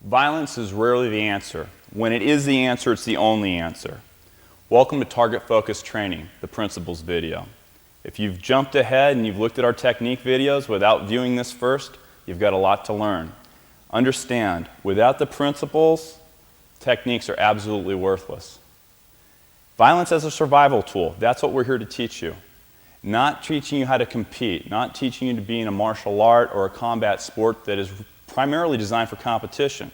Violence is rarely the answer. When it is the answer, it's the only answer. Welcome to Target Focus Training, the principles video. If you've jumped ahead and you've looked at our technique videos without viewing this first, you've got a lot to learn. Understand, without the principles, techniques are absolutely worthless. Violence as a survival tool, that's what we're here to teach you. Not teaching you how to compete, not teaching you to be in a martial art or a combat sport that is primarily designed for competition.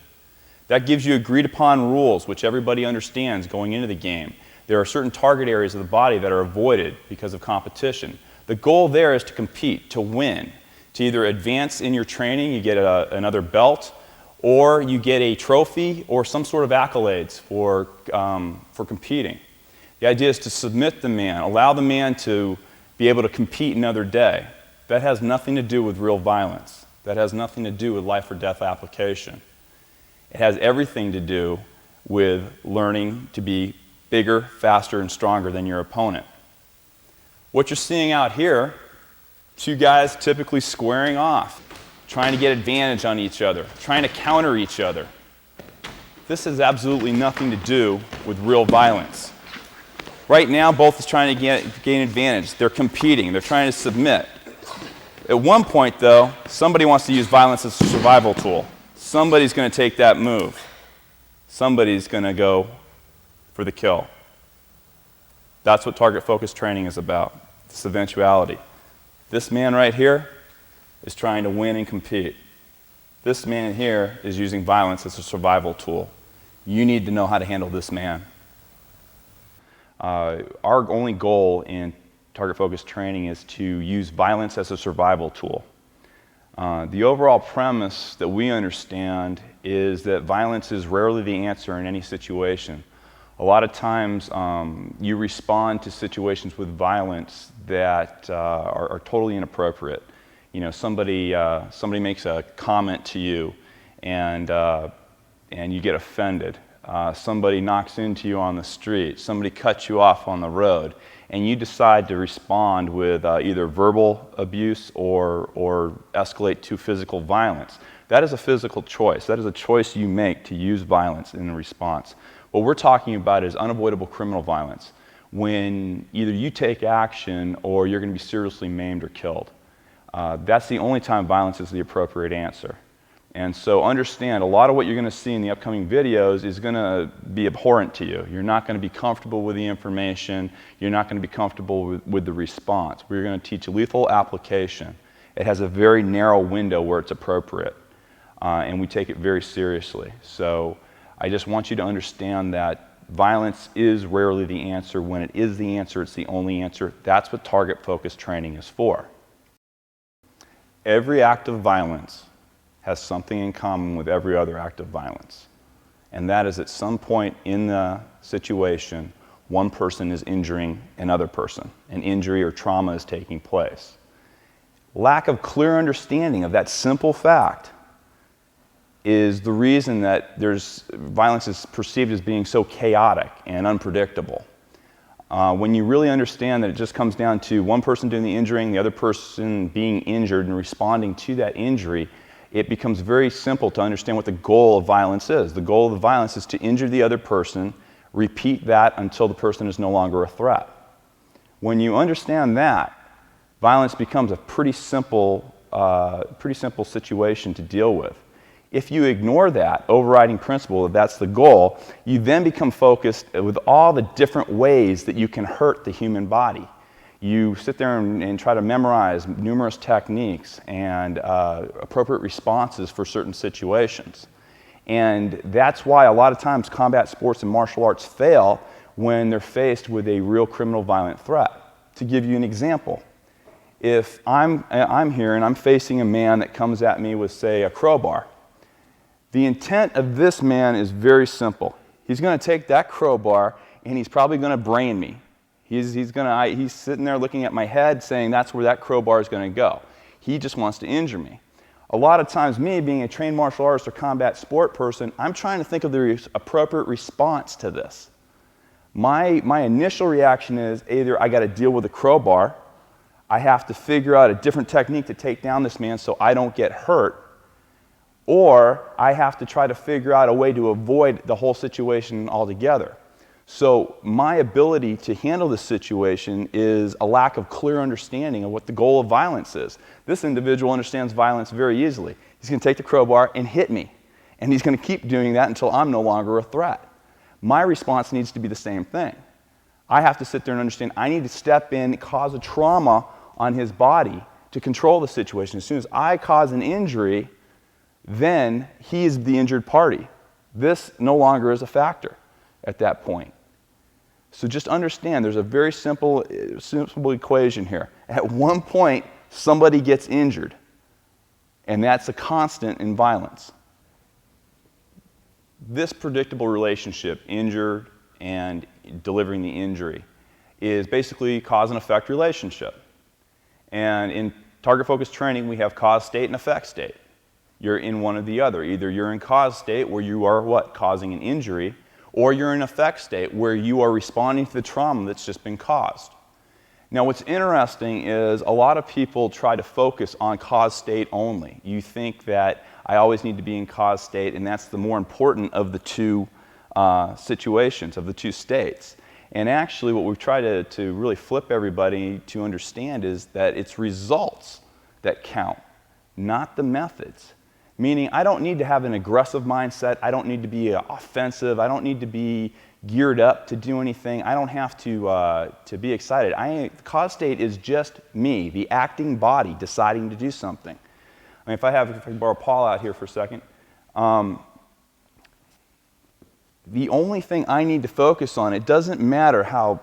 That gives you agreed upon rules which everybody understands going into the game. There are certain target areas of the body that are avoided because of competition. The goal there is to compete, to win, to either advance in your training, you get another belt, or you get a trophy or some sort of accolades for competing. The idea is to submit the man, allow the man to be able to compete another day. That has nothing to do with real violence. That has nothing to do with life or death application. It has everything to do with learning to be bigger, faster, and stronger than your opponent. What you're seeing out here, two guys typically squaring off, trying to get advantage on each other, trying to counter each other. This has absolutely nothing to do with real violence. Right now, both is trying to gain advantage. They're competing. They're trying to submit. At one point, though, somebody wants to use violence as a survival tool. Somebody's going to take that move. Somebody's going to go for the kill. That's what target focus training is about, this eventuality. This man right here is trying to win and compete. This man here is using violence as a survival tool. You need to know how to handle this man. Our only goal in target focus training is to use violence as a survival tool. The overall premise that we understand is that violence is rarely the answer in any situation. A lot of times you respond to situations with violence that are totally inappropriate. You know, somebody makes a comment to you and you get offended. Somebody knocks into you on the street. Somebody cuts you off on the road. And you decide to respond with either verbal abuse or escalate to physical violence. That is a physical choice. That is a choice you make to use violence in response. What we're talking about is unavoidable criminal violence, when either you take action or you're going to be seriously maimed or killed. That's the only time violence is the appropriate answer. And so understand, a lot of what you're going to see in the upcoming videos is going to be abhorrent to you. You're not going to be comfortable with the information. You're not going to be comfortable with the response. We're going to teach lethal application. It has a very narrow window where it's appropriate, and we take it very seriously. So I just want you to understand that violence is rarely the answer. When it is the answer, it's the only answer. That's what target focus training is for. Every act of violence has something in common with every other act of violence. And that is, at some point in the situation, one person is injuring another person. An injury or trauma is taking place. Lack of clear understanding of that simple fact is the reason that violence is perceived as being so chaotic and unpredictable. When you really understand that it just comes down to one person doing the injuring, the other person being injured and responding to that injury, it becomes very simple to understand what the goal of violence is. The goal of the violence is to injure the other person, repeat that until the person is no longer a threat. When you understand that, violence becomes a pretty simple situation to deal with. If you ignore that overriding principle, that that's the goal, you then become focused with all the different ways that you can hurt the human body. You sit there and try to memorize numerous techniques and appropriate responses for certain situations. And that's why a lot of times combat sports and martial arts fail when they're faced with a real criminal violent threat. To give you an example, if I'm here and I'm facing a man that comes at me with, say, a crowbar, the intent of this man is very simple. He's going to take that crowbar and he's probably going to brain me. He's sitting there looking at my head saying that's where that crowbar is going to go. He just wants to injure me. A lot of times, me being a trained martial artist or combat sport person, I'm trying to think of the appropriate response to this. My initial reaction is either I got to deal with the crowbar, I have to figure out a different technique to take down this man so I don't get hurt, or I have to try to figure out a way to avoid the whole situation altogether. So my ability to handle this situation is a lack of clear understanding of what the goal of violence is. This individual understands violence very easily. He's going to take the crowbar and hit me, and he's going to keep doing that until I'm no longer a threat. My response needs to be the same thing. I have to sit there and understand I need to step in, cause a trauma on his body to control the situation. As soon as I cause an injury, then he is the injured party. This no longer is a factor at that point. So just understand there's a very simple equation here. At one point, somebody gets injured, and that's a constant in violence. This predictable relationship, injured and delivering the injury, is basically cause and effect relationship. And in target-focused training, we have cause state and effect state. You're in one or the other. Either you're in cause state, where you are what? Causing an injury, or you're in effect state, where you are responding to the trauma that's just been caused. Now, what's interesting is a lot of people try to focus on cause state only. You think that I always need to be in cause state, and that's the more important of the two situations, of the two states. And actually, what we've tried to really flip everybody to understand is that it's results that count, not the methods. Meaning, I don't need to have an aggressive mindset. I don't need to be offensive. I don't need to be geared up to do anything. I don't have to be excited. Cause state is just me, the acting body, deciding to do something. I mean, if I can borrow Paul out here for a second. The only thing I need to focus on, it doesn't matter how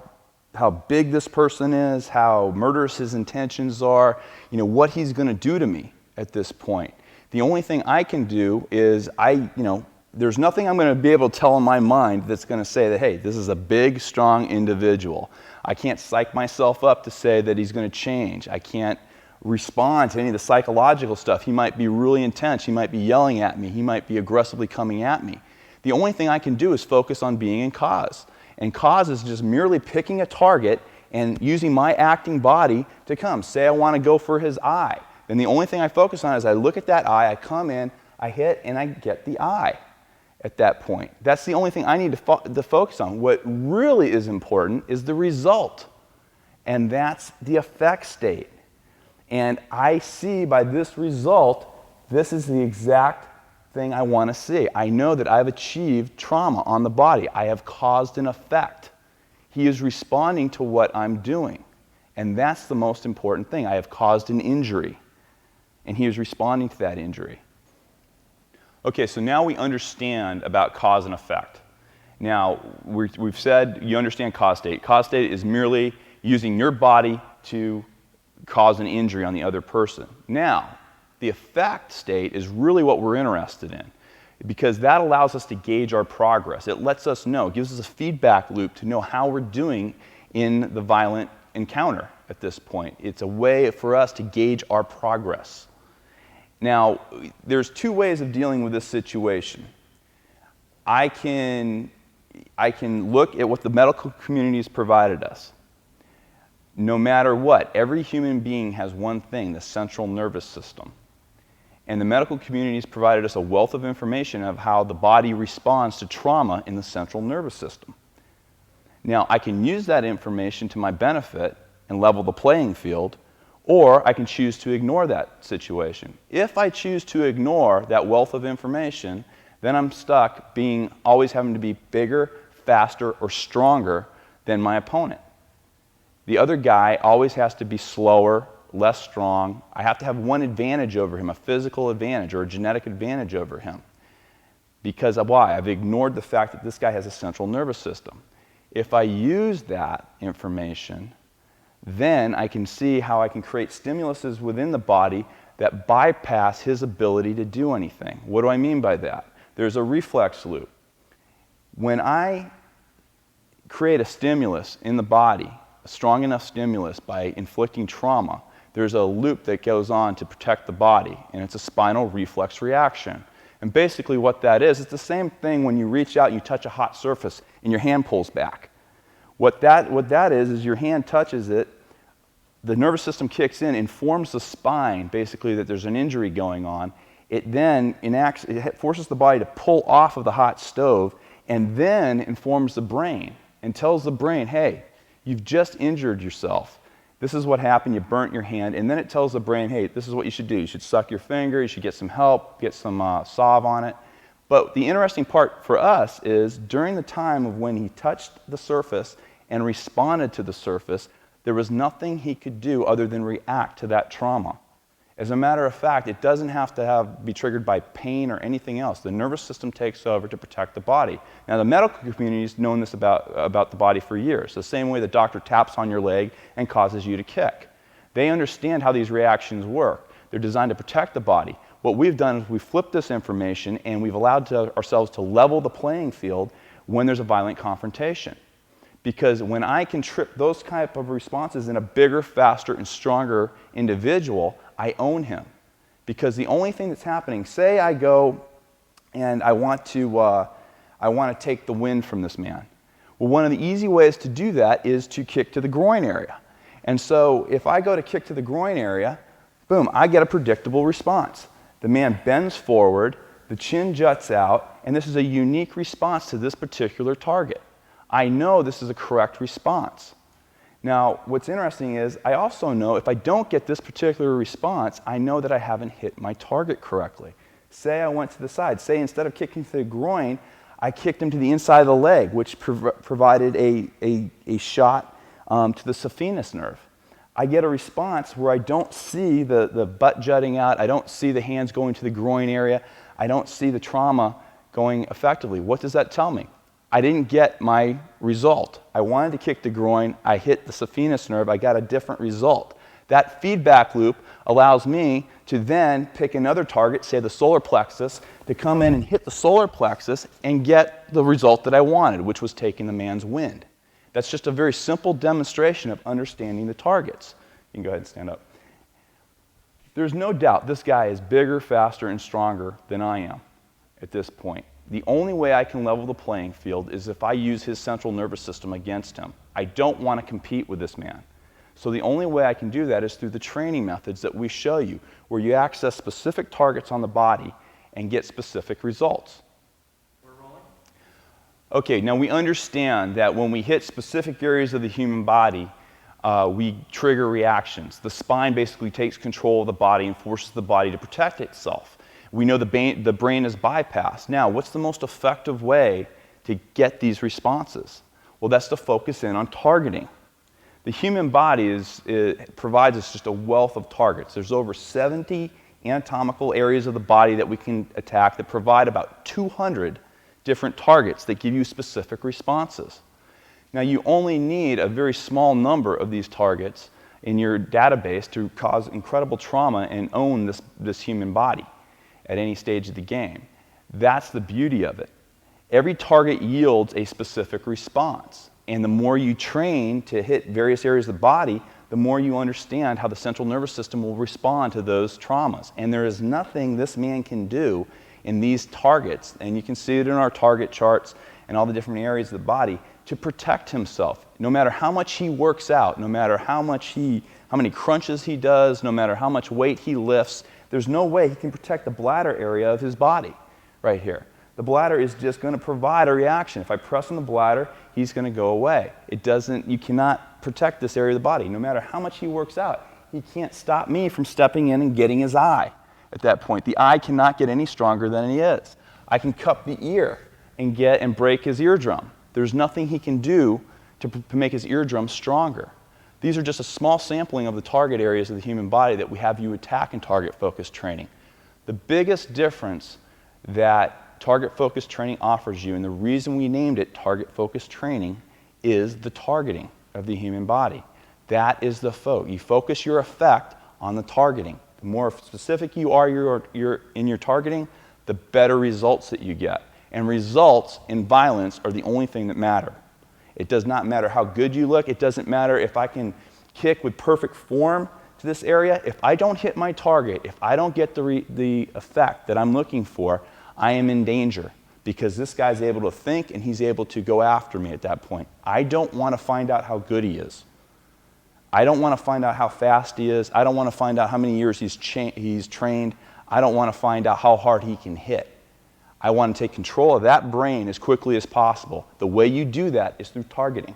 big this person is, how murderous his intentions are, what he's going to do to me at this point. The only thing I can do is there's nothing I'm going to be able to tell in my mind that's going to say that, hey, this is a big, strong individual. I can't psych myself up to say that he's going to change. I can't respond to any of the psychological stuff. He might be really intense. He might be yelling at me. He might be aggressively coming at me. The only thing I can do is focus on being in cause. And cause is just merely picking a target and using my acting body to come. Say I want to go for his eye. Then the only thing I focus on is I look at that eye, I come in, I hit, and I get the eye at that point. That's the only thing I need to focus on. What really is important is the result. And that's the effect state. And I see by this result, this is the exact thing I want to see. I know that I've achieved trauma on the body. I have caused an effect. He is responding to what I'm doing. And that's the most important thing. I have caused an injury. And he is responding to that injury. Okay, so now we understand about cause and effect. Now, we've said you understand cause state. Cause state is merely using your body to cause an injury on the other person. Now, the effect state is really what we're interested in, because that allows us to gauge our progress. It lets us know, it gives us a feedback loop to know how we're doing in the violent encounter at this point. It's a way for us to gauge our progress. Now, there's two ways of dealing with this situation. I can look at what the medical community has provided us. No matter what, every human being has one thing, the central nervous system. And the medical community has provided us a wealth of information of how the body responds to trauma in the central nervous system. Now, I can use that information to my benefit and level the playing field, or I can choose to ignore that situation. If I choose to ignore that wealth of information, then I'm stuck always having to be bigger, faster, or stronger than my opponent. The other guy always has to be slower, less strong. I have to have one advantage over him, a physical advantage or a genetic advantage over him. Because of why? I've ignored the fact that this guy has a central nervous system. If I use that information, then I can see how I can create stimuluses within the body that bypass his ability to do anything. What do I mean by that? There's a reflex loop. When I create a stimulus in the body, a strong enough stimulus by inflicting trauma, there's a loop that goes on to protect the body, and it's a spinal reflex reaction. And basically what that is, it's the same thing when you reach out and you touch a hot surface and your hand pulls back. What that is your hand touches it, the nervous system kicks in, informs the spine, basically, that there's an injury going on, it then it forces the body to pull off of the hot stove and then informs the brain and tells the brain, hey, you've just injured yourself. This is what happened, you burnt your hand, and then it tells the brain, hey, this is what you should do. You should suck your finger, you should get some help, get some salve on it. But the interesting part for us is during the time of when he touched the surface and responded to the surface, there was nothing he could do other than react to that trauma. As a matter of fact, it doesn't have to be triggered by pain or anything else. The nervous system takes over to protect the body. Now, the medical community has known this about the body for years, the same way the doctor taps on your leg and causes you to kick. They understand how these reactions work. They're designed to protect the body. What we've done is we've flipped this information and we've allowed ourselves to level the playing field when there's a violent confrontation. Because when I can trip those type of responses in a bigger, faster, and stronger individual, I own him. Because the only thing that's happening, say I go and I want to take the wind from this man. Well, one of the easy ways to do that is to kick to the groin area. And so if I go to kick to the groin area, boom, I get a predictable response. The man bends forward, the chin juts out, and this is a unique response to this particular target. I know this is a correct response. Now, what's interesting is I also know if I don't get this particular response, I know that I haven't hit my target correctly. Say I went to the side. Say instead of kicking to the groin, I kicked him to the inside of the leg, which provided a shot to the saphenous nerve. I get a response where I don't see the butt jutting out, I don't see the hands going to the groin area, I don't see the trauma going effectively. What does that tell me? I didn't get my result. I wanted to kick the groin, I hit the saphenous nerve, I got a different result. That feedback loop allows me to then pick another target, say the solar plexus, to come in and hit the solar plexus and get the result that I wanted, which was taking the man's wind. That's just a very simple demonstration of understanding the targets. You can go ahead and stand up. There's no doubt this guy is bigger, faster, and stronger than I am at this point. The only way I can level the playing field is if I use his central nervous system against him. I don't want to compete with this man. So the only way I can do that is through the training methods that we show you, where you access specific targets on the body and get specific results. We're rolling? Okay, now we understand that when we hit specific areas of the human body, we trigger reactions. The spine basically takes control of the body and forces the body to protect itself. We know the brain is bypassed. Now, what's the most effective way to get these responses? Well, that's to focus in on targeting. The human body provides us just a wealth of targets. There's over 70 anatomical areas of the body that we can attack that provide about 200 different targets that give you specific responses. Now, you only need a very small number of these targets in your database to cause incredible trauma and own this human body at any stage of the game. That's the beauty of it. Every target yields a specific response. And the more you train to hit various areas of the body, the more you understand how the central nervous system will respond to those traumas. And there is nothing this man can do in these targets, and you can see it in our target charts and all the different areas of the body, to protect himself. No matter how much he works out, no matter how many crunches he does, no matter how much weight he lifts, there's no way he can protect the bladder area of his body right here. The bladder is just going to provide a reaction. If I press on the bladder, he's going to go away. You cannot protect this area of the body. No matter how much he works out, he can't stop me from stepping in and getting his eye at that point. The eye cannot get any stronger than he is. I can cup the ear and break his eardrum. There's nothing he can do to make his eardrum stronger. These are just a small sampling of the target areas of the human body that we have you attack in target-focused training. The biggest difference that target-focused training offers you, and the reason we named it target-focused training, is the targeting of the human body. That is the focus. You focus your effect on the targeting. The more specific you are in your targeting, the better results that you get. And results in violence are the only thing that matter. It does not matter how good you look. It doesn't matter if I can kick with perfect form to this area. If I don't hit my target, if I don't get the effect that I'm looking for, I am in danger, because this guy's able to think and he's able to go after me at that point. I don't want to find out how good he is. I don't want to find out how fast he is. I don't want to find out how many years he's trained. I don't want to find out how hard he can hit. I want to take control of that brain as quickly as possible. The way you do that is through targeting.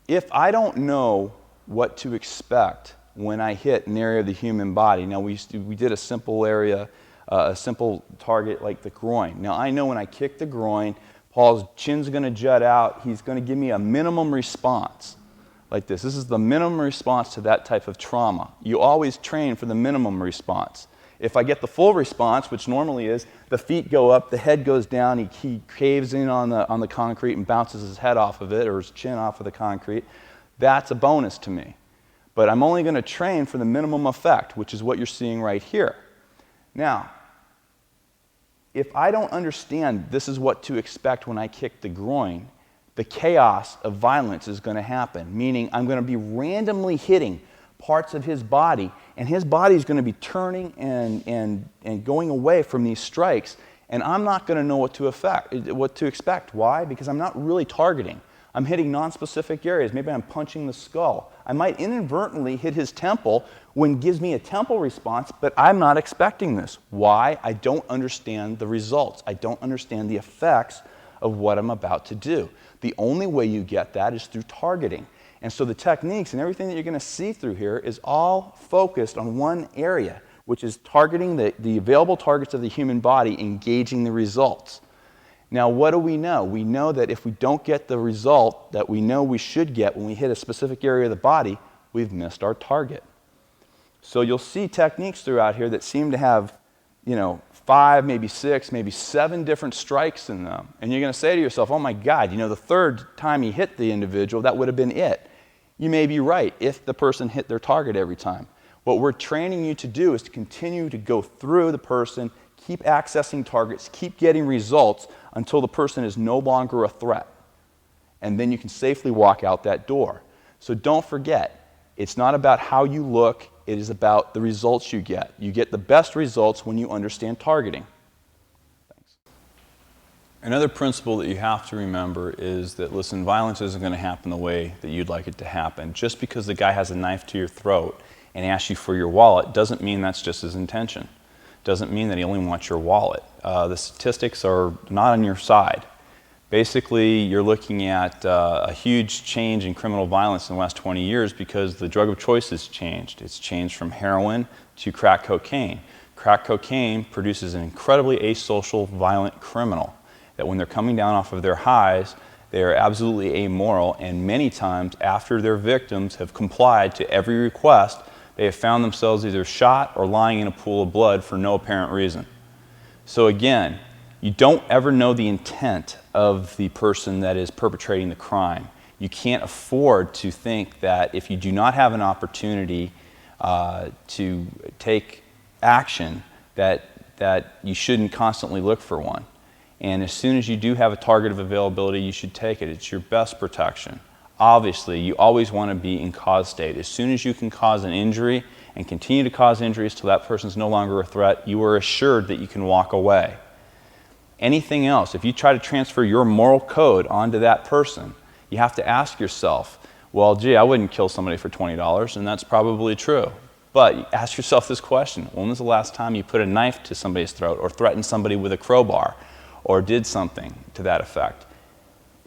If I don't know what to expect when I hit an area of the human body, now we did a simple area, a simple target like the groin. Now I know when I kick the groin, Paul's chin's going to jut out. He's going to give me a minimum response like this. This is the minimum response to that type of trauma. You always train for the minimum response. If I get the full response, which normally is the feet go up, the head goes down, he caves in on the concrete and bounces his head off of it or his chin off of the concrete, that's a bonus to me. But I'm only going to train for the minimum effect, which is what you're seeing right here. Now, if I don't understand this is what to expect when I kick the groin, the chaos of violence is going to happen, meaning I'm going to be randomly hitting parts of his body, and his body is going to be turning and going away from these strikes, and I'm not going to know what to expect. Why? Because I'm not really targeting. I'm hitting non-specific areas. Maybe I'm punching the skull. I might inadvertently hit his temple when it gives me a temple response, but I'm not expecting this. Why? I don't understand the results. I don't understand the effects of what I'm about to do. The only way you get that is through targeting. And so the techniques and everything that you're going to see through here is all focused on one area, which is targeting the available targets of the human body, engaging the results. Now, what do we know? We know that if we don't get the result that we know we should get when we hit a specific area of the body, we've missed our target. So you'll see techniques throughout here that seem to have, 5, maybe 6, maybe 7 different strikes in them. And you're going to say to yourself, oh my God, the third time he hit the individual, that would have been it. You may be right if the person hit their target every time. What we're training you to do is to continue to go through the person, keep accessing targets, keep getting results until the person is no longer a threat. And then you can safely walk out that door. So don't forget, it's not about how you look, it is about the results you get. You get the best results when you understand targeting. Thanks. Another principle that you have to remember is that, listen, violence isn't going to happen the way that you'd like it to happen. Just because the guy has a knife to your throat and asks you for your wallet doesn't mean that's just his intention. Doesn't mean that he only wants your wallet. The statistics are not on your side. Basically, you're looking at a huge change in criminal violence in the last 20 years because the drug of choice has changed. It's changed from heroin to crack cocaine. Crack cocaine produces an incredibly asocial, violent criminal that when they're coming down off of their highs, they are absolutely amoral, and many times after their victims have complied to every request, they have found themselves either shot or lying in a pool of blood for no apparent reason. So again, you don't ever know the intent of the person that is perpetrating the crime. You can't afford to think that if you do not have an opportunity to take action, that you shouldn't constantly look for one. And as soon as you do have a target of availability, you should take it. It's your best protection. Obviously, you always want to be in cause state. As soon as you can cause an injury and continue to cause injuries till that person's no longer a threat, you are assured that you can walk away. Anything else, if you try to transfer your moral code onto that person, you have to ask yourself, well, gee, I wouldn't kill somebody for $20, and that's probably true. But ask yourself this question: when was the last time you put a knife to somebody's throat or threatened somebody with a crowbar or did something to that effect?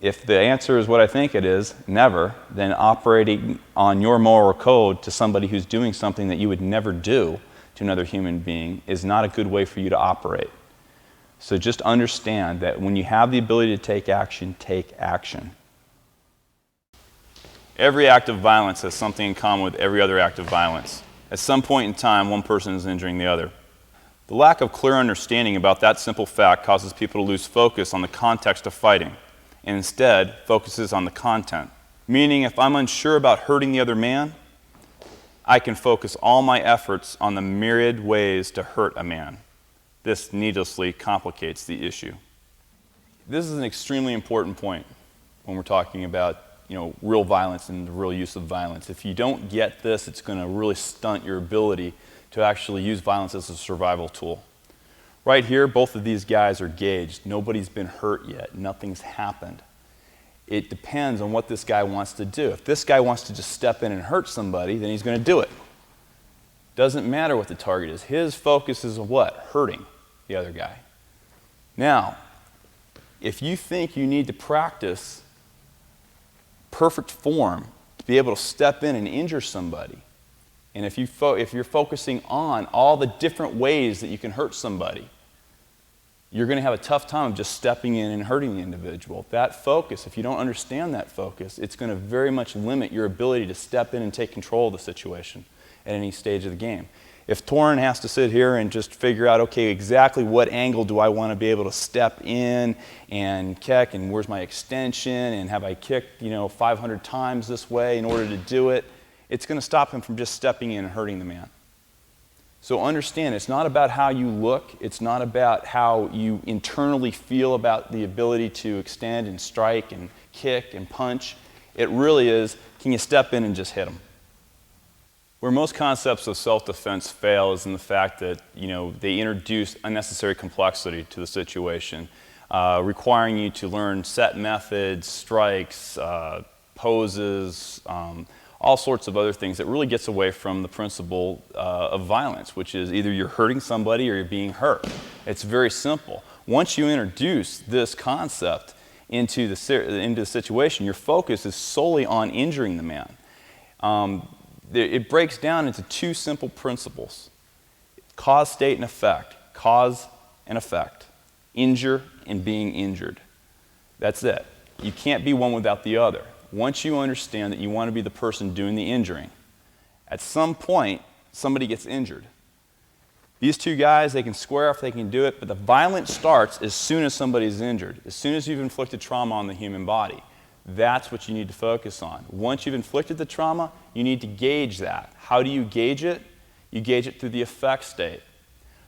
If the answer is what I think it is, never, then operating on your moral code to somebody who's doing something that you would never do to another human being is not a good way for you to operate. So just understand that when you have the ability to take action, take action. Every act of violence has something in common with every other act of violence. At some point in time, one person is injuring the other. The lack of clear understanding about that simple fact causes people to lose focus on the context of fighting, and instead focuses on the content. Meaning, if I'm unsure about hurting the other man, I can focus all my efforts on the myriad ways to hurt a man. This needlessly complicates the issue. This is an extremely important point when we're talking about real violence and the real use of violence. If you don't get this, it's going to really stunt your ability to actually use violence as a survival tool. Right here, both of these guys are gauged. Nobody's been hurt yet. Nothing's happened. It depends on what this guy wants to do. If this guy wants to just step in and hurt somebody, then he's going to do it. Doesn't matter what the target is. His focus is on what? Hurting the other guy. Now, if you think you need to practice perfect form to be able to step in and injure somebody, and if you're focusing on all the different ways that you can hurt somebody, you're going to have a tough time of just stepping in and hurting the individual. That focus, if you don't understand that focus, it's going to very much limit your ability to step in and take control of the situation at any stage of the game. If Torin has to sit here and just figure out, okay, exactly what angle do I want to be able to step in and kick, and where's my extension, and have I kicked 500 times this way in order to do it, it's going to stop him from just stepping in and hurting the man. So understand, it's not about how you look, it's not about how you internally feel about the ability to extend and strike and kick and punch. It really is, can you step in and just hit him? Where most concepts of self-defense fail is in the fact that they introduce unnecessary complexity to the situation, requiring you to learn set methods, strikes, poses, all sorts of other things that really gets away from the principle of violence, which is either you're hurting somebody or you're being hurt. It's very simple. Once you introduce this concept into the situation, your focus is solely on injuring the man. It breaks down into two simple principles: cause, state, and effect. Cause and effect. Injure and being injured. That's it. You can't be one without the other. Once you understand that you want to be the person doing the injuring, at some point, somebody gets injured. These two guys, they can square off, they can do it, but the violence starts as soon as somebody's injured, as soon as you've inflicted trauma on the human body. That's what you need to focus on. Once you've inflicted the trauma, you need to gauge that. How do you gauge it? You gauge it through the effect state.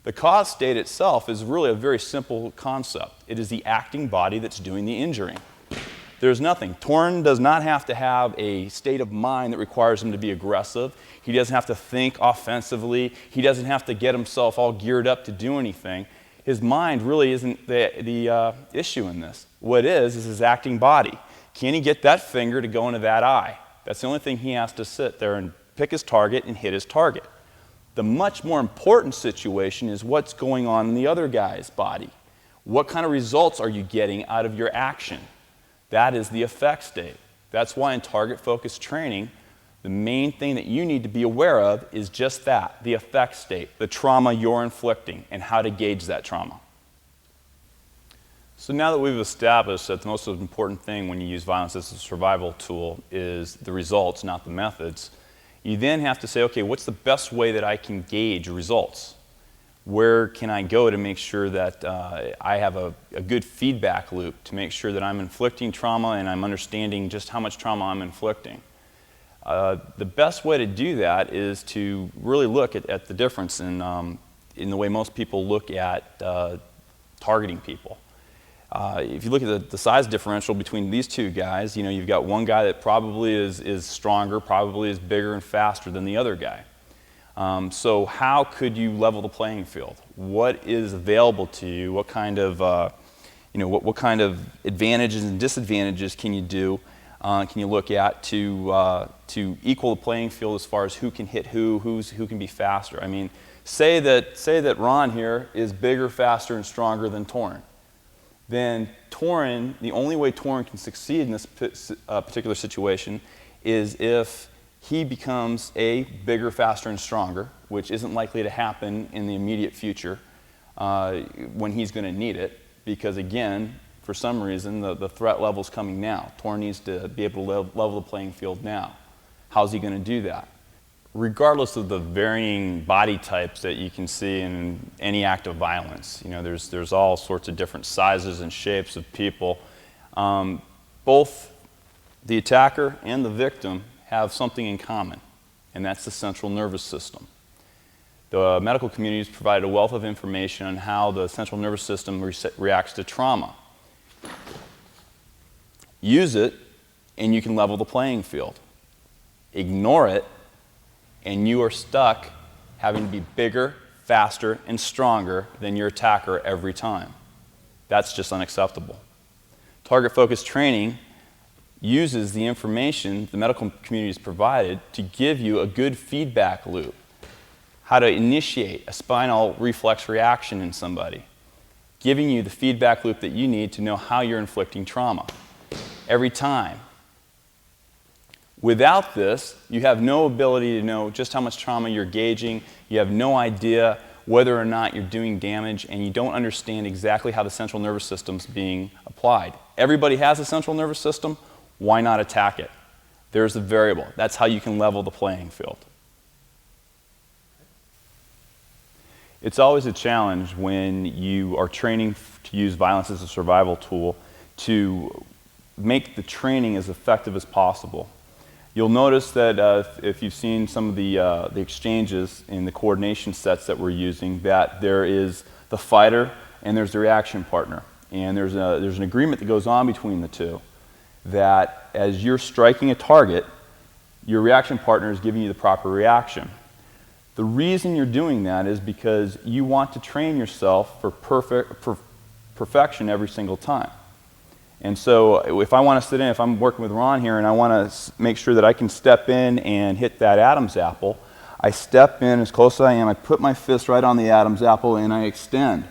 The cause state itself is really a very simple concept. It is the acting body that's doing the injuring. There's nothing. Torin does not have to have a state of mind that requires him to be aggressive. He doesn't have to think offensively. He doesn't have to get himself all geared up to do anything. His mind really isn't the issue in this. What is his acting body. Can he get that finger to go into that eye? That's the only thing he has to sit there and pick his target and hit his target. The much more important situation is what's going on in the other guy's body. What kind of results are you getting out of your action? That is the effect state. That's why in target-focused training, the main thing that you need to be aware of is just that, the effect state, the trauma you're inflicting, and how to gauge that trauma. So now that we've established that the most important thing when you use violence as a survival tool is the results, not the methods, you then have to say, okay, what's the best way that I can gauge results? Where can I go to make sure that I have a good feedback loop to make sure that I'm inflicting trauma and I'm understanding just how much trauma I'm inflicting? The best way to do that is to really look at the difference in the way most people look at targeting people. If you look at the size differential between these two guys, you've got one guy that probably is stronger, probably is bigger and faster than the other guy. So how could you level the playing field? What is available to you? What kind of, what kind of advantages and disadvantages can you do? Can you look at to equal the playing field as far as who can hit who can be faster? I mean, say that Ron here is bigger, faster, and stronger than Torin. Then Torin, the only way Torin can succeed in this particular situation is if he becomes bigger, faster, and stronger, which isn't likely to happen in the immediate future when he's going to need it, because again, for some reason, the threat level's coming now. Torin needs to be able to level the playing field now. How's he going to do that? Regardless of the varying body types that you can see in any act of violence, there's all sorts of different sizes and shapes of people. Both the attacker and the victim have something in common, and that's the central nervous system. The medical community has provided a wealth of information on how the central nervous system reacts to trauma. Use it, and you can level the playing field. Ignore it, and you are stuck having to be bigger, faster, and stronger than your attacker every time. That's just unacceptable. Target-focused training uses the information the medical community has provided to give you a good feedback loop. how to initiate a spinal reflex reaction in somebody, giving you the feedback loop that you need to know how you're inflicting trauma every time. Without this, you have no ability to know just how much trauma you're gauging. You have no idea whether or not you're doing damage, and you don't understand exactly how the central nervous system's being applied. Everybody has a central nervous system. Why not attack it? There's the variable. That's how you can level the playing field. It's always a challenge when you are training to use violence as a survival tool to make the training as effective as possible. You'll notice that if you've seen some of the exchanges in the coordination sets that we're using, that there is the fighter and there's the reaction partner. And there's an agreement that goes on between the two, that as you're striking a target, your reaction partner is giving you the proper reaction. The reason you're doing that is because you want to train yourself for perfection every single time. And so if I want to sit in, if I'm working with Ron here and I want to make sure that I can step in and hit that Adam's apple, I step in as close as I am, I put my fist right on the Adam's apple and I extend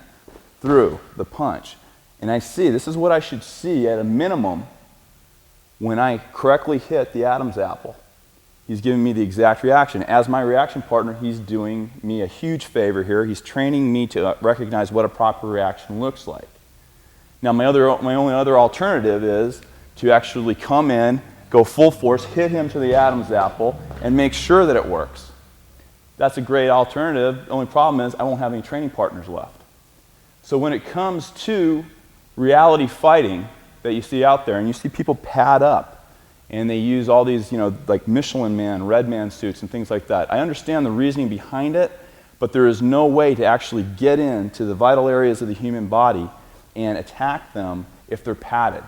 through the punch. And I see, this is what I should see at a minimum when I correctly hit the Adam's apple. He's giving me the exact reaction. As my reaction partner, he's doing me a huge favor here. He's training me to recognize what a proper reaction looks like. Now, my only other alternative is to actually come in, go full force, hit him to the Adam's apple, and make sure that it works. That's a great alternative. The only problem is I won't have any training partners left. So when it comes to reality fighting that you see out there, and you see people pad up, and they use all these, like Michelin Man, Red Man suits, and things like that. I understand the reasoning behind it, but there is no way to actually get into the vital areas of the human body and attack them if they're padded.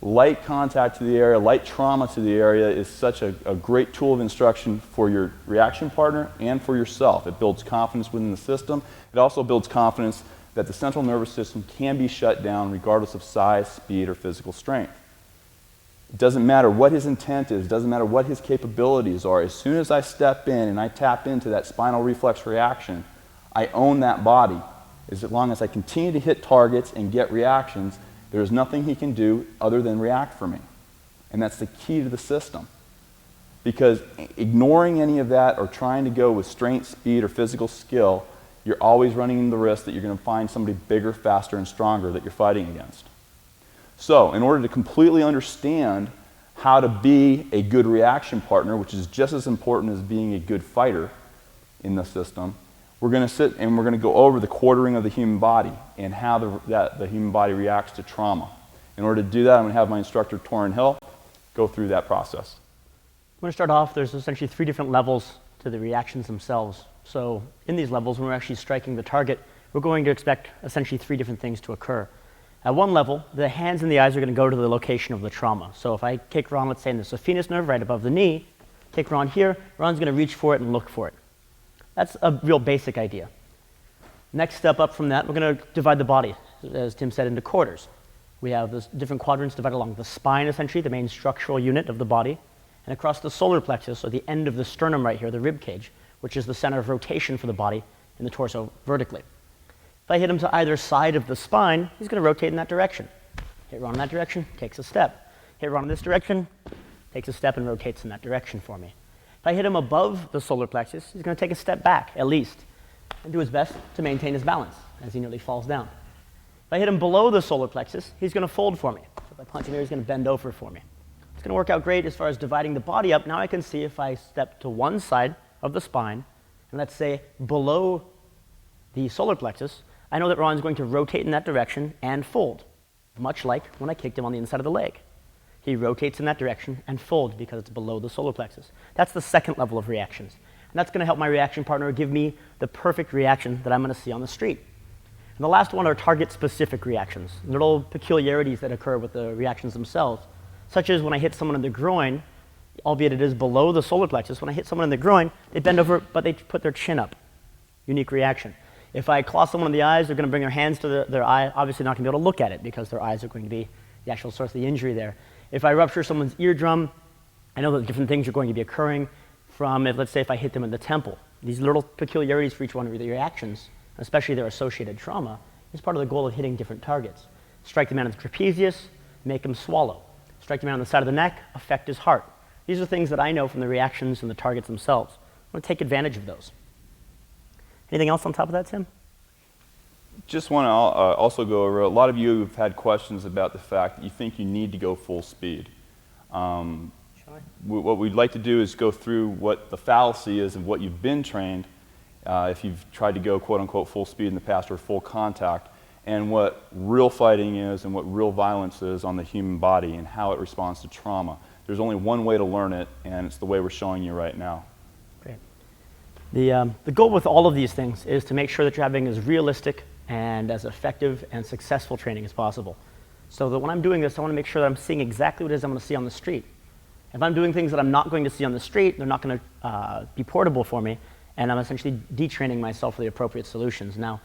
Light contact to the area, light trauma to the area is such a great tool of instruction for your reaction partner and for yourself. It builds confidence within the system. It also builds confidence that the central nervous system can be shut down regardless of size, speed, or physical strength. It doesn't matter what his intent is, it doesn't matter what his capabilities are. As soon as I step in and I tap into that spinal reflex reaction, I own that body. As long as I continue to hit targets and get reactions, there's nothing he can do other than react for me. And that's the key to the system. Because ignoring any of that or trying to go with strength, speed, or physical skill, you're always running the risk that you're going to find somebody bigger, faster, and stronger that you're fighting against. So, in order to completely understand how to be a good reaction partner, which is just as important as being a good fighter in the system, we're going to sit and we're going to go over the quartering of the human body and how the human body reacts to trauma. In order to do that, I'm going to have my instructor, Torrin Hill, go through that process. I'm going to start off, there's essentially 3 different levels to the reactions themselves. So in these levels, when we're actually striking the target, we're going to expect essentially 3 different things to occur. At one level, the hands and the eyes are going to go to the location of the trauma. So if I kick Ron, let's say in the saphenous nerve right above the knee, kick Ron here, Ron's going to reach for it and look for it. That's a real basic idea. Next step up from that, we're going to divide the body, as Tim said, into quarters. We have the different quadrants divided along the spine, essentially, the main structural unit of the body, and across the solar plexus, or the end of the sternum right here, the rib cage, which is the center of rotation for the body in the torso vertically. If I hit him to either side of the spine, he's going to rotate in that direction. Hit Ron in that direction, takes a step. Hit Ron in this direction, takes a step and rotates in that direction for me. If I hit him above the solar plexus, he's going to take a step back, at least, and do his best to maintain his balance as he nearly falls down. If I hit him below the solar plexus, he's going to fold for me. So if I punch him here, he's going to bend over for me. It's going to work out great as far as dividing the body up. Now I can see if I step to one side of the spine, and let's say below the solar plexus, I know that Ron's going to rotate in that direction and fold, much like when I kicked him on the inside of the leg. He rotates in that direction and folds because it's below the solar plexus. That's the second level of reactions. And that's going to help my reaction partner give me the perfect reaction that I'm going to see on the street. And the last one are target-specific reactions, little peculiarities that occur with the reactions themselves, such as when I hit someone in the groin, albeit it is below the solar plexus, when I hit someone in the groin, they bend over, but they put their chin up. Unique reaction. If I claw someone in the eyes, they're going to bring their hands to their eye, obviously not going to be able to look at it because their eyes are going to be the actual source of the injury there. If I rupture someone's eardrum, I know that different things are going to be occurring from, let's say if I hit them in the temple. these little peculiarities for each one of the reactions, especially their associated trauma, is part of the goal of hitting different targets. Strike the man in the trapezius, make him swallow. Strike the man on the side of the neck, affect his heart. These are things that I know from the reactions and the targets themselves. I want to take advantage of those. Anything else on top of that, Tim? Just want to also go over, a lot of you have had questions about the fact that you think you need to go full speed. What we'd like to do is go through what the fallacy is of what you've been trained, if you've tried to go quote-unquote full speed in the past or full contact, and what real fighting is and what real violence is on the human body and how it responds to trauma. There's only one way to learn it, and it's the way we're showing you right now. Great. The goal with all of these things is to make sure that you're having as realistic and as effective and successful training as possible. So that when I'm doing this, I want to make sure that I'm seeing exactly what it is I'm going to see on the street. If I'm doing things that I'm not going to see on the street, they're not going to be portable for me, and I'm essentially detraining myself for the appropriate solutions. Now,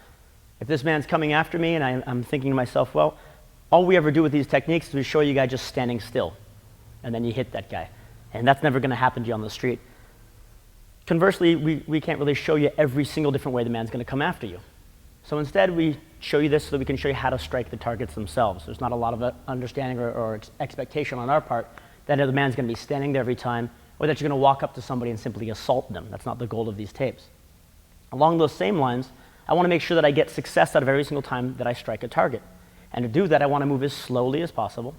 if this man's coming after me and I'm thinking to myself, well, all we ever do with these techniques is we show you a guy just standing still, and then you hit that guy. And that's never going to happen to you on the street. Conversely, we can't really show you every single different way the man's going to come after you. So instead, we show you this so that we can show you how to strike the targets themselves. There's not a lot of understanding or expectation on our part that the man's going to be standing there every time, or that you're going to walk up to somebody and simply assault them. That's not the goal of these tapes. Along those same lines, I want to make sure that I get success out of every single time that I strike a target. And to do that, I want to move as slowly as possible,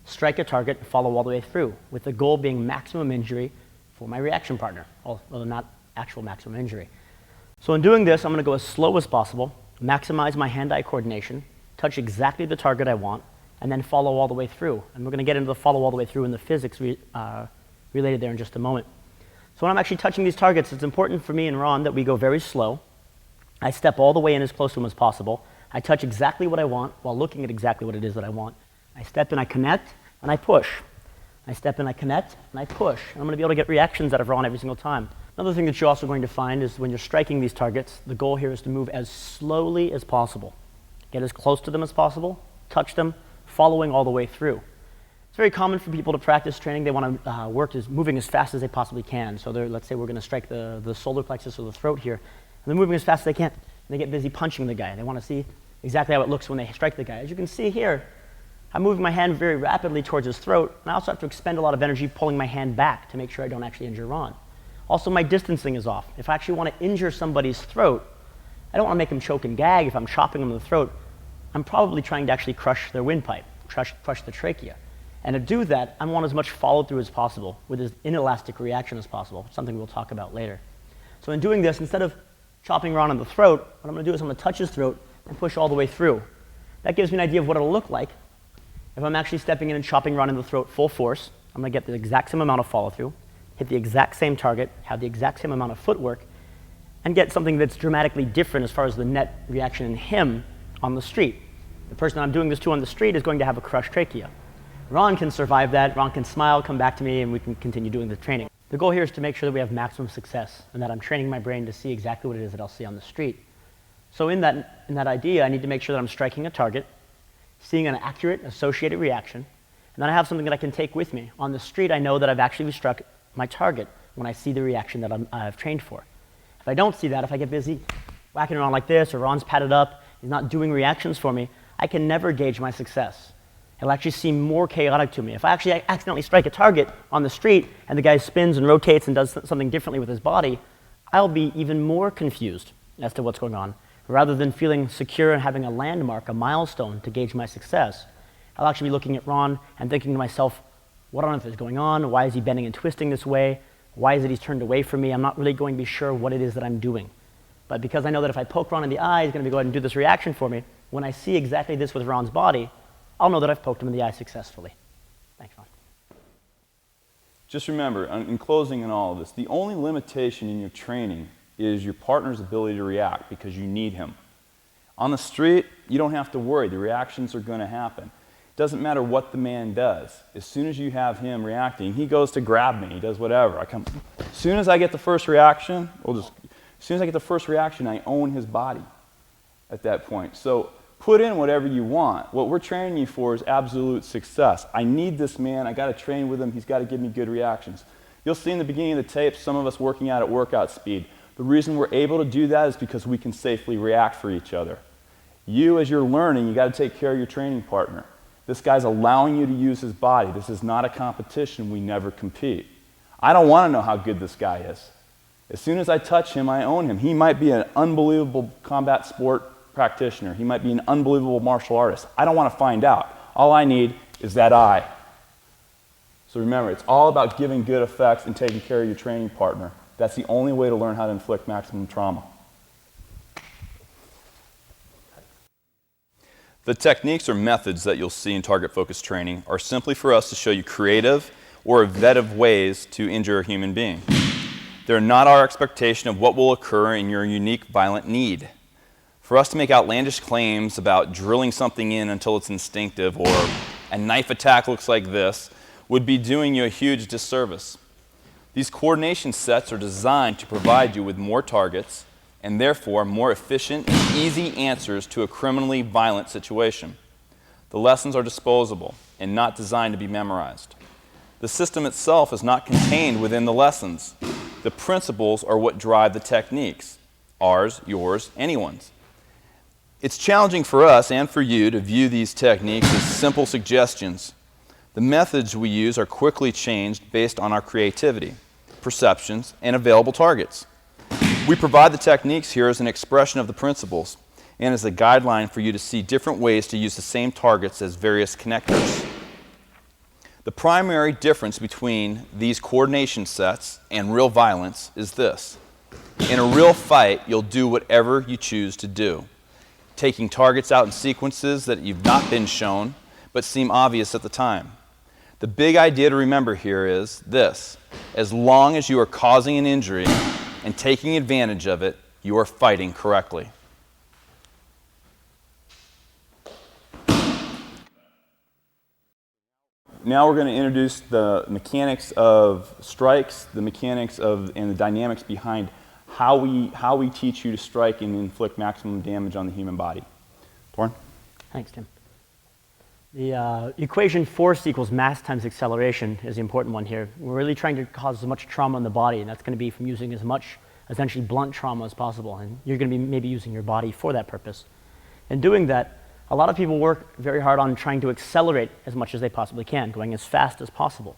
strike a target, and follow all the way through, with the goal being maximum injury for my reaction partner, although not actual maximum injury. So in doing this, I'm going to go as slow as possible, maximize my hand-eye coordination, touch exactly the target I want, and then follow all the way through. And we're going to get into the follow all the way through and the physics related there in just a moment. So when I'm actually touching these targets, it's important for me and Ron that we go very slow. I step all the way in as close to him as possible. I touch exactly what I want while looking at exactly what it is that I want. I step in, I connect, and I push. I step in, I connect, and I push. And I'm going to be able to get reactions out of Ron every single time. Another thing that you're also going to find is when you're striking these targets, the goal here is to move as slowly as possible. Get as close to them as possible, touch them, following all the way through. It's very common for people to practice training. They want to work moving as fast as they possibly can. So let's say we're going to strike the solar plexus or the throat here. And they're moving as fast as they can. And they get busy punching the guy. They want to see exactly how it looks when they strike the guy. As you can see here, I'm moving my hand very rapidly towards his throat. And I also have to expend a lot of energy pulling my hand back to make sure I don't actually injure Ron. Also, my distancing is off. If I actually want to injure somebody's throat, I don't want to make him choke and gag. If I'm chopping him in the throat, I'm probably trying to actually crush their windpipe, crush the trachea. And to do that, I want as much follow-through as possible with as inelastic reaction as possible, something we'll talk about later. So in doing this, instead of chopping Ron in the throat, what I'm going to do is I'm going to touch his throat and push all the way through. That gives me an idea of what it'll look like if I'm actually stepping in and chopping Ron in the throat full force. I'm going to get the exact same amount of follow-through, hit the exact same target, have the exact same amount of footwork, and get something that's dramatically different as far as the net reaction in him on the street. The person I'm doing this to on the street is going to have a crushed trachea. Ron can survive that. Ron can smile, come back to me, and we can continue doing the training. The goal here is to make sure that we have maximum success and that I'm training my brain to see exactly what it is that I'll see on the street. So in that idea, I need to make sure that I'm striking a target, seeing an accurate associated reaction, and then I have something that I can take with me. On the street, I know that I've actually struck my target when I see the reaction that I've trained for. If I don't see that, if I get busy whacking around like this, or Ron's padded up, he's not doing reactions for me, I can never gauge my success. It'll actually seem more chaotic to me. If I actually accidentally strike a target on the street and the guy spins and rotates and does something differently with his body, I'll be even more confused as to what's going on. Rather than feeling secure and having a landmark, a milestone to gauge my success, I'll actually be looking at Ron and thinking to myself, what on earth is going on? Why is he bending and twisting this way? Why is it he's turned away from me? I'm not really going to be sure what it is that I'm doing. But because I know that if I poke Ron in the eye, he's going to go ahead and do this reaction for me, when I see exactly this with Ron's body, I'll know that I've poked him in the eye successfully. Thanks, Ron. Just remember, in closing on all of this, the only limitation in your training is your partner's ability to react because you need him. On the street, you don't have to worry. The reactions are going to happen. It doesn't matter what the man does. As soon as you have him reacting, he goes to grab me, he does whatever. As soon as I get the first reaction, I own his body at that point. So put in whatever you want. What we're training you for is absolute success. I need this man. I got to train with him. He's got to give me good reactions. You'll see in the beginning of the tape some of us working out at workout speed. The reason we're able to do that is because we can safely react for each other. You, as you're learning, you got to take care of your training partner. This guy's allowing you to use his body. This is not a competition. We never compete. I don't want to know how good this guy is. As soon as I touch him, I own him. He might be an unbelievable combat sport practitioner. He might be an unbelievable martial artist. I don't want to find out. All I need is that eye. So remember, it's all about giving good effects and taking care of your training partner. That's the only way to learn how to inflict maximum trauma. The techniques or methods that you'll see in target-focused training are simply for us to show you creative or inventive ways to injure a human being. They're not our expectation of what will occur in your unique violent need. For us to make outlandish claims about drilling something in until it's instinctive or a knife attack looks like this would be doing you a huge disservice. These coordination sets are designed to provide you with more targets and therefore more efficient and easy answers to a criminally violent situation. The lessons are disposable and not designed to be memorized. The system itself is not contained within the lessons. The principles are what drive the techniques, ours, yours, anyone's. It's challenging for us and for you to view these techniques as simple suggestions. The methods we use are quickly changed based on our creativity, perceptions, and available targets. We provide the techniques here as an expression of the principles and as a guideline for you to see different ways to use the same targets as various connectors. The primary difference between these coordination sets and real violence is this. In a real fight, you'll do whatever you choose to do, taking targets out in sequences that you've not been shown but seem obvious at the time. The big idea to remember here is this: as long as you are causing an injury and taking advantage of it, you are fighting correctly. Now we're going to introduce the mechanics of strikes, the mechanics of and the dynamics behind how we teach you to strike and inflict maximum damage on the human body. Torn? Thanks, Tim. The equation force equals mass times acceleration is the important one here. We're really trying to cause as much trauma in the body, and that's going to be from using as much essentially blunt trauma as possible, and you're going to be maybe using your body for that purpose. In doing that, a lot of people work very hard on trying to accelerate as much as they possibly can, going as fast as possible.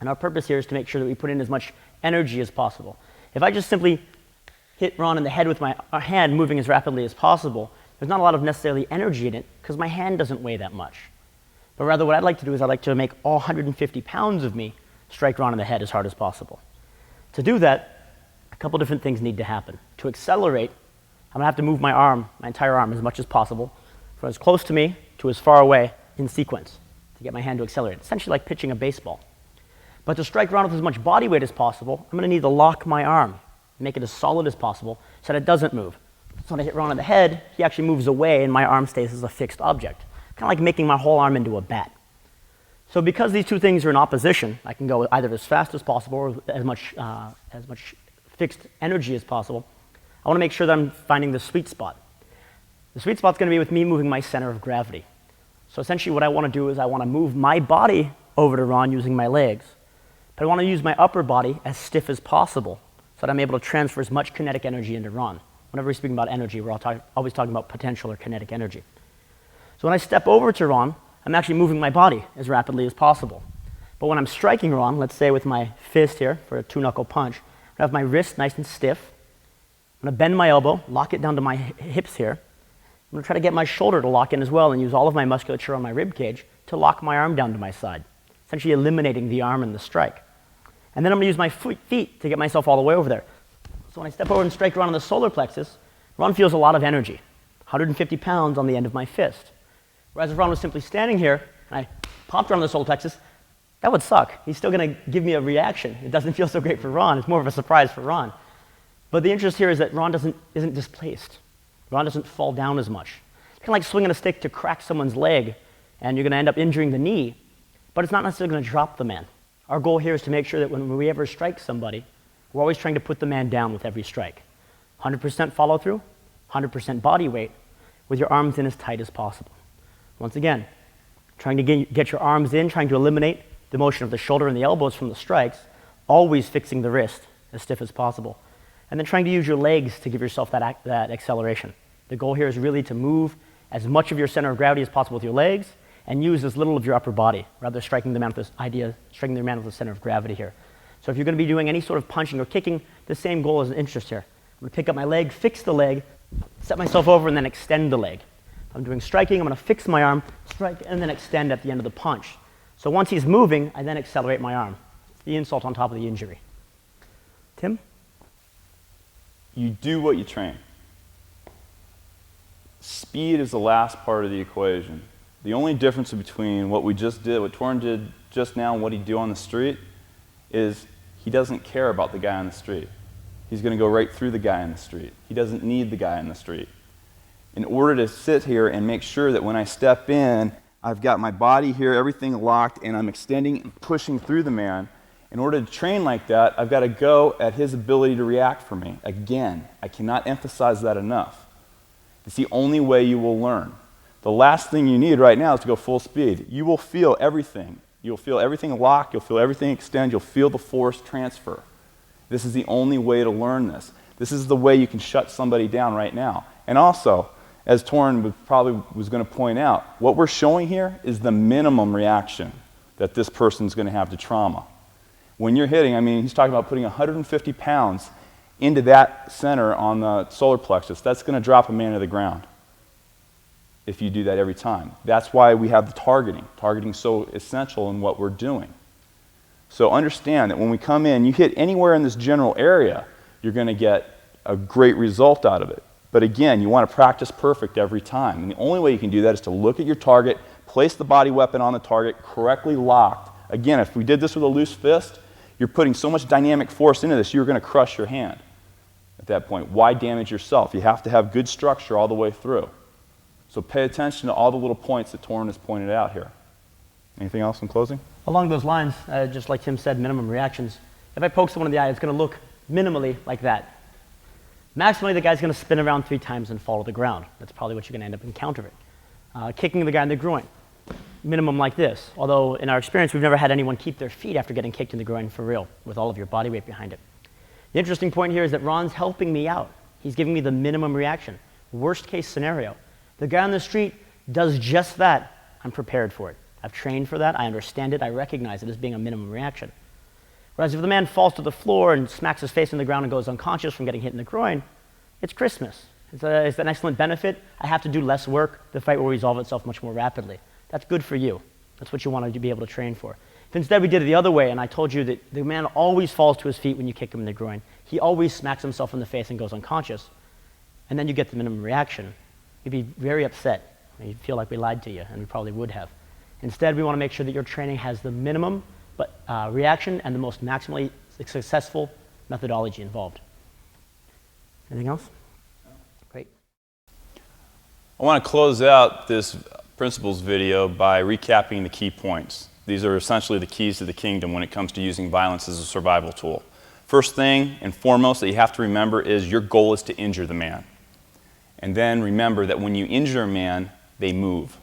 And our purpose here is to make sure that we put in as much energy as possible. If I just simply hit Ron in the head with my hand moving as rapidly as possible, there's not a lot of necessarily energy in it because my hand doesn't weigh that much. But rather what I'd like to do is I'd like to make all 150 pounds of me strike Ron in the head as hard as possible. To do that, a couple different things need to happen. To accelerate, I'm going to have to move my arm, my entire arm, as much as possible, from as close to me to as far away in sequence to get my hand to accelerate. Essentially like pitching a baseball. But to strike Ron with as much body weight as possible, I'm going to need to lock my arm, make it as solid as possible so that it doesn't move. So when I hit Ron on the head, he actually moves away and my arm stays as a fixed object. Kind of like making my whole arm into a bat. So because these two things are in opposition, I can go either as fast as possible or as much fixed energy as possible. I want to make sure that I'm finding the sweet spot. The sweet spot's going to be with me moving my center of gravity. So essentially what I want to do is I want to move my body over to Ron using my legs, but I want to use my upper body as stiff as possible so that I'm able to transfer as much kinetic energy into Ron. Whenever we're speaking about energy, we're always talking about potential or kinetic energy. So when I step over to Ron, I'm actually moving my body as rapidly as possible. But when I'm striking Ron, let's say with my fist here for a two-knuckle punch, I have my wrist nice and stiff. I'm going to bend my elbow, lock it down to my hips here. I'm going to try to get my shoulder to lock in as well and use all of my musculature on my rib cage to lock my arm down to my side, essentially eliminating the arm in the strike. And then I'm going to use my feet to get myself all the way over there. So when I step over and strike Ron on the solar plexus, Ron feels a lot of energy, 150 pounds on the end of my fist. Whereas if Ron was simply standing here and I popped Ron on the solar plexus, that would suck. He's still going to give me a reaction. It doesn't feel so great for Ron. It's more of a surprise for Ron. But the interest here is that Ron isn't displaced. Ron doesn't fall down as much. It's kind of like swinging a stick to crack someone's leg, and you're going to end up injuring the knee, but it's not necessarily going to drop the man. Our goal here is to make sure that when we ever strike somebody, we're always trying to put the man down with every strike. 100% follow through, 100% body weight, with your arms in as tight as possible. Once again, trying to get your arms in, trying to eliminate the motion of the shoulder and the elbows from the strikes, always fixing the wrist as stiff as possible. and then trying to use your legs to give yourself that acceleration. The goal here is really to move as much of your center of gravity as possible with your legs and use as little of your upper body, rather striking the man with striking the man with the center of gravity here. So if you're going to be doing any sort of punching or kicking, the same goal is interest here. I'm going to pick up my leg, fix the leg, set myself over, and then extend the leg. If I'm doing striking, I'm going to fix my arm, strike, and then extend at the end of the punch. So once he's moving, I then accelerate my arm. The insult on top of the injury. Tim? You do what you train. Speed is the last part of the equation. The only difference between what we just did, what Torrin did just now, and what he'd do on the street is he doesn't care about the guy on the street. He's going to go right through the guy on the street. He doesn't need the guy on the street. In order to sit here and make sure that when I step in, I've got my body here, everything locked, and I'm extending and pushing through the man. In order to train like that, I've got to go at his ability to react for me. Again, I cannot emphasize that enough. It's the only way you will learn. The last thing you need right now is to go full speed. You will feel everything. You'll feel everything lock, you'll feel everything extend, you'll feel the force transfer. This is the only way to learn this. This is the way you can shut somebody down right now. And also, as Torrin probably was going to point out, what we're showing here is the minimum reaction that this person's going to have to trauma. When you're hitting, I mean, he's talking about putting 150 pounds into that center on the solar plexus. That's going to drop a man to the ground if you do that every time. That's why we have the targeting. Targeting is so essential in what we're doing. So understand that when we come in, you hit anywhere in this general area, you're going to get a great result out of it. But again, you want to practice perfect every time. And the only way you can do that is to look at your target, place the body weapon on the target, correctly locked. Again, if we did this with a loose fist, you're putting so much dynamic force into this, you're going to crush your hand at that point. Why damage yourself? You have to have good structure all the way through. So pay attention to all the little points that Torrin has pointed out here. Anything else in closing? Along those lines, just like Tim said, minimum reactions. If I poke someone in the eye, it's going to look minimally like that. Maximally, the guy's going to spin around 3 times and fall to the ground. That's probably what you're going to end up encountering. Kicking the guy in the groin, minimum like this. Although in our experience, we've never had anyone keep their feet after getting kicked in the groin for real, with all of your body weight behind it. The interesting point here is that Ron's helping me out. He's giving me the minimum reaction. Worst case scenario. The guy on the street does just that. I'm prepared for it. I've trained for that. I understand it. I recognize it as being a minimum reaction. Whereas if the man falls to the floor and smacks his face in the ground and goes unconscious from getting hit in the groin, it's Christmas. It's an excellent benefit. I have to do less work. The fight will resolve itself much more rapidly. That's good for you. That's what you want to be able to train for. If instead we did it the other way and I told you that the man always falls to his feet when you kick him in the groin, he always smacks himself in the face and goes unconscious, and then you get the minimum reaction, you'd be very upset. You'd feel like we lied to you, and we probably would have. Instead, we want to make sure that your training has the minimum reaction and the most maximally successful methodology involved. Anything else? Great. I want to close out this principles video by recapping the key points. These are essentially the keys to the kingdom when it comes to using violence as a survival tool. First thing and foremost that you have to remember is your goal is to injure the man. And then remember that when you injure a man, they move.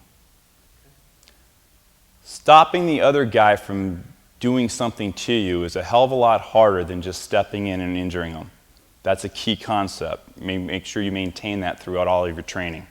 Stopping the other guy from doing something to you is a hell of a lot harder than just stepping in and injuring them. That's a key concept. Make sure you maintain that throughout all of your training.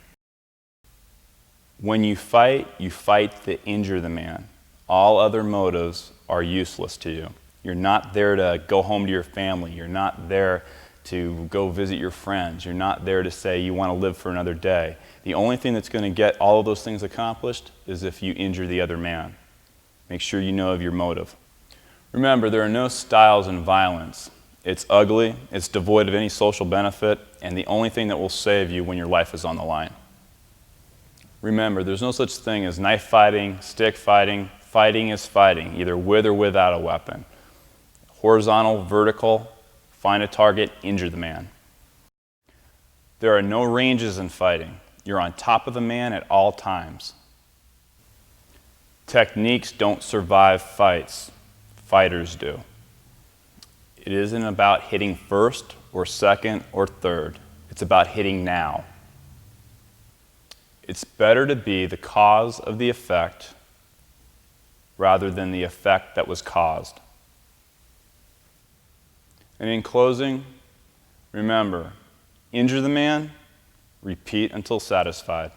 When you fight to injure the man. All other motives are useless to you. You're not there to go home to your family. You're not there to go visit your friends. You're not there to say you want to live for another day. The only thing that's going to get all of those things accomplished is if you injure the other man. Make sure you know of your motive. Remember, there are no styles in violence. It's ugly, it's devoid of any social benefit, and the only thing that will save you when your life is on the line. Remember, there's no such thing as knife fighting, stick fighting. Fighting is fighting, either with or without a weapon. Horizontal, vertical, find a target, injure the man. There are no ranges in fighting. You're on top of the man at all times. Techniques don't survive fights. Fighters do. It isn't about hitting first or second or third. It's about hitting now. It's better to be the cause of the effect rather than the effect that was caused. And in closing, Remember, injure the man, repeat until satisfied.